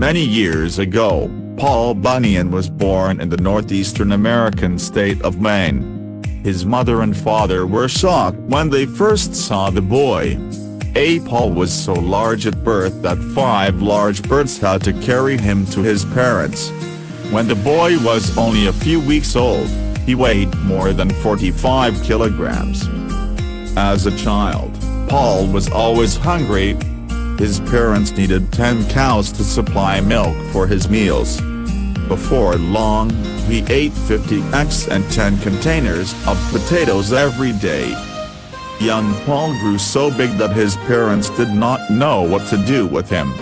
Many years ago, Paul Bunyan was born in the northeastern American state of Maine. His mother and father were shocked when they first saw the boy. Paul was so large at birth that 5 large birds had to carry him to his parents. When the boy was only a few weeks old, he weighed more than 45 kilograms. As a child, Paul was always hungry. His parents needed 10 cows to supply milk for his meals. Before long, he ate 50 eggs and 10 containers of potatoes every day. Young Paul grew so big that his parents did not know what to do with him.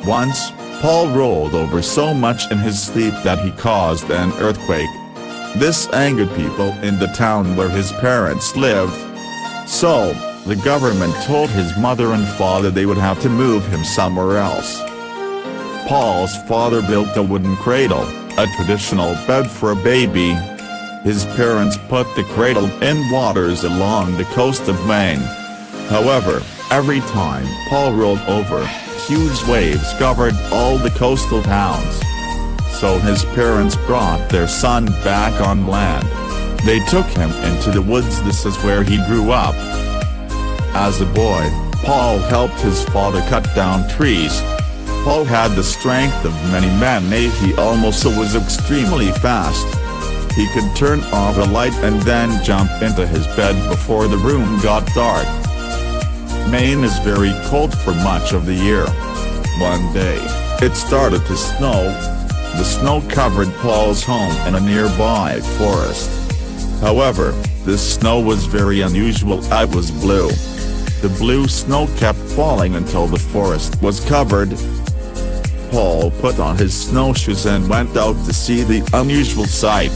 Once, Paul rolled over so much in his sleep that he caused an earthquake. This angered people in the town where his parents lived. So, the government told his mother and father they would have to move him somewhere else. Paul's father built a wooden cradle, a traditional bed for a baby. His parents put the cradle in waters along the coast of Maine. However, every time Paul rolled over, huge waves covered all the coastal towns. So his parents brought their son back on land. They took him into the woods. This is where he grew up. As a boy, Paul helped his father cut down trees. Paul had the strength of many men. He also was extremely fast. He could turn off a light and then jump into his bed before the room got dark. Maine is very cold for much of the year. One day, it started to snow. The snow covered Paul's home in a nearby forest. However, this snow was very unusual. It was blue. The blue snow kept falling until the forest was covered. Paul put on his snowshoes and went out to see the unusual sight.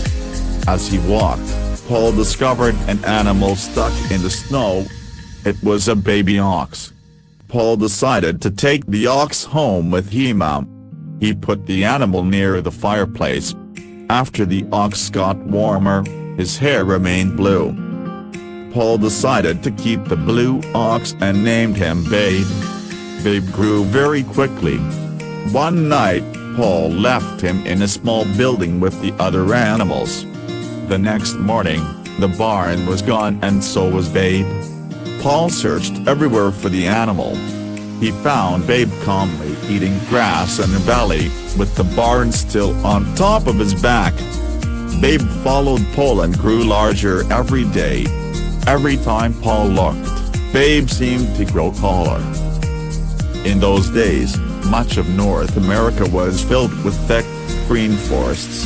As he walked, Paul discovered an animal stuck in the snow. It was a baby ox. Paul decided to take the ox home with him. He put the animal near the fireplace. After the ox got warmer, his hair remained blue. Paul decided to keep the blue ox and named him Babe. Babe grew very quickly. One night, Paul left him in a small building with the other animals. The next morning, the barn was gone and so was Babe. Paul searched everywhere for the animal. He found Babe calmly eating grass in a valley, with the barn still on top of his back. Babe followed Paul and grew larger every day. Every time Paul looked, Babe seemed to grow taller. In those days, much of North America was filled with thick, green forests.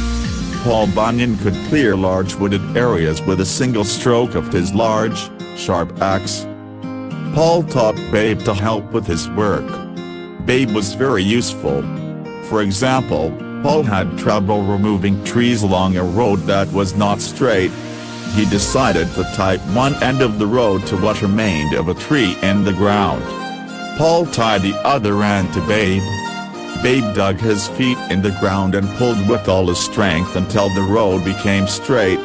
Paul Bunyan could clear large wooded areas with a single stroke of his large, sharp axe. Paul taught Babe to help with his work. Babe was very useful. For example, Paul had trouble removing trees along a road that was not straight. He decided to tie one end of the road to what remained of a tree in the ground. Paul tied the other end to Babe. Babe dug his feet in the ground and pulled with all his strength until the road became straight.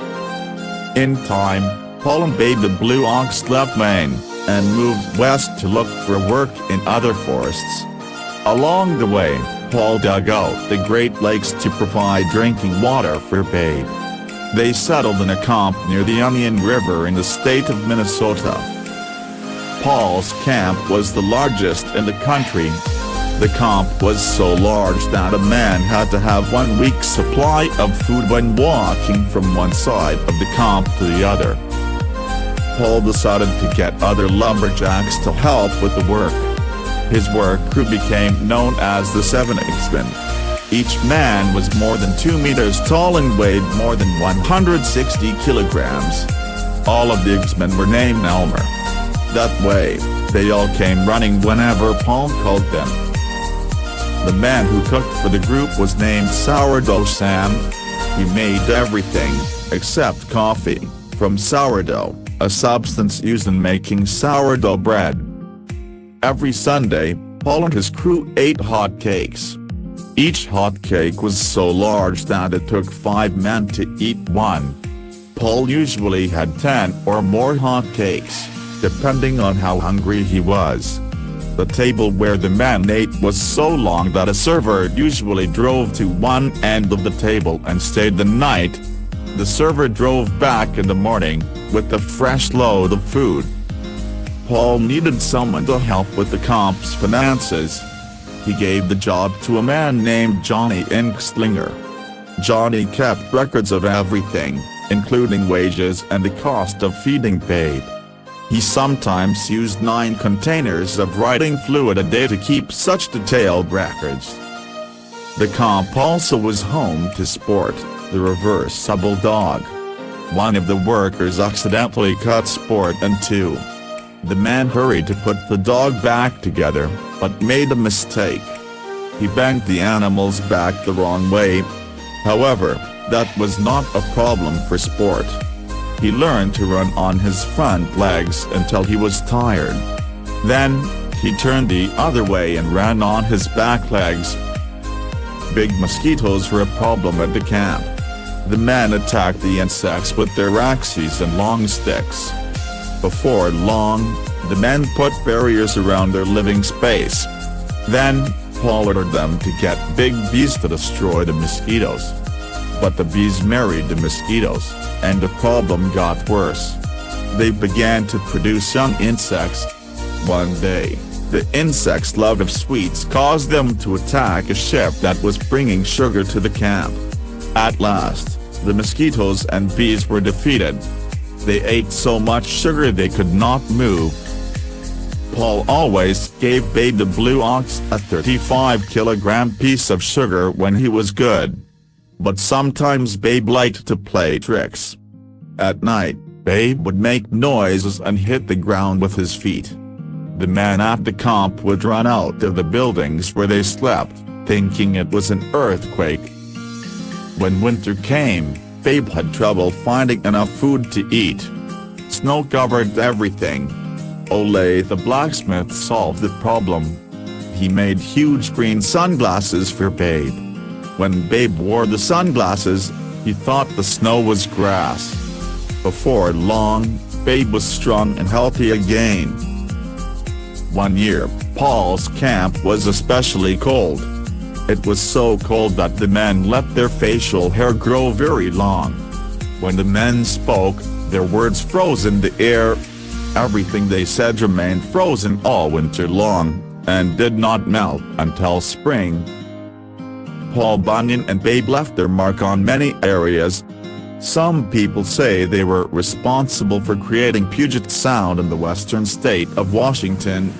In time, Paul and Babe the blue ox left Maine, and moved west to look for work in other forests. Along the way, Paul dug out the Great Lakes to provide drinking water for Babe. They settled in a camp near the Onion River in the state of Minnesota. Paul's camp was the largest in the country. The camp was so large that a man had to have 1 week's supply of food when walking from one side of the camp to the other. Paul decided to get other lumberjacks to help with the work. His work crew became known as the 7 Exmen. Each man was more than 2 meters tall and weighed more than 160 kilograms. All of the Exmen were named Elmer. That way, they all came running whenever Paul called them. The man who cooked for the group was named Sourdough Sam. He made everything, except coffee, from sourdough, a substance used in making sourdough bread. Every Sunday, Paul and his crew ate hotcakes. Each hotcake was so large that it took 5 men to eat one. Paul usually had 10 or more hotcakes, depending on how hungry he was. The table where the man ate was so long that a server usually drove to one end of the table and stayed the night. The server drove back in the morning, with a fresh load of food. Paul needed someone to help with the camp's finances. He gave the job to a man named Johnny Inkslinger. Johnny kept records of everything, including wages and the cost of feeding Babe. He sometimes used 9 containers of writing fluid a day to keep such detailed records. The camp also was home to Sport, the reversible dog. One of the workers accidentally cut Sport in two. The man hurried to put the dog back together, but made a mistake. He bent the animal's back the wrong way. However, that was not a problem for Sport. He learned to run on his front legs until he was tired. Then, he turned the other way and ran on his back legs. Big mosquitoes were a problem at the camp. The men attacked the insects with their axes and long sticks. Before long, the men put barriers around their living space. Then, Paul ordered them to get big bees to destroy the mosquitoes. But the bees married the mosquitoes, and the problem got worse. They began to produce young insects. One day, the insects' love of sweets caused them to attack a ship that was bringing sugar to the camp. At last, the mosquitoes and bees were defeated. They ate so much sugar they could not move. Paul always gave Babe the blue ox a 35-kilogram piece of sugar when he was good. But sometimes Babe liked to play tricks. At night, Babe would make noises and hit the ground with his feet. The men at the camp would run out of the buildings where they slept, thinking it was an earthquake. When winter came, Babe had trouble finding enough food to eat. Snow covered everything. Ole the blacksmith solved the problem. He made huge green sunglasses for Babe. When Babe wore the sunglasses, he thought the snow was grass. Before long, Babe was strong and healthy again. One year, Paul's camp was especially cold. It was so cold that the men let their facial hair grow very long. When the men spoke, their words froze in the air. Everything they said remained frozen all winter long, and did not melt until spring. Paul Bunyan and Babe left their mark on many areas. Some people say they were responsible for creating Puget Sound in the western state of Washington.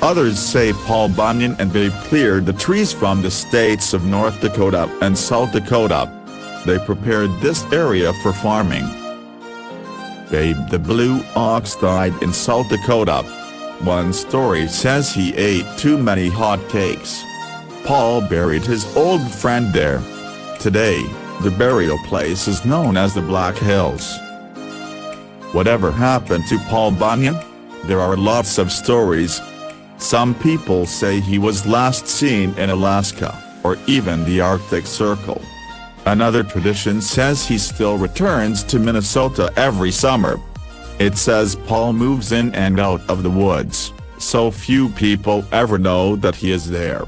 Others say Paul Bunyan and Babe cleared the trees from the states of North Dakota and South Dakota. They prepared this area for farming. Babe the blue ox died in South Dakota. One story says he ate too many hotcakes. Paul buried his old friend there. Today, the burial place is known as the Black Hills. Whatever happened to Paul Bunyan? There are lots of stories. Some people say he was last seen in Alaska, or even the Arctic Circle. Another tradition says he still returns to Minnesota every summer. It says Paul moves in and out of the woods, so few people ever know that he is there.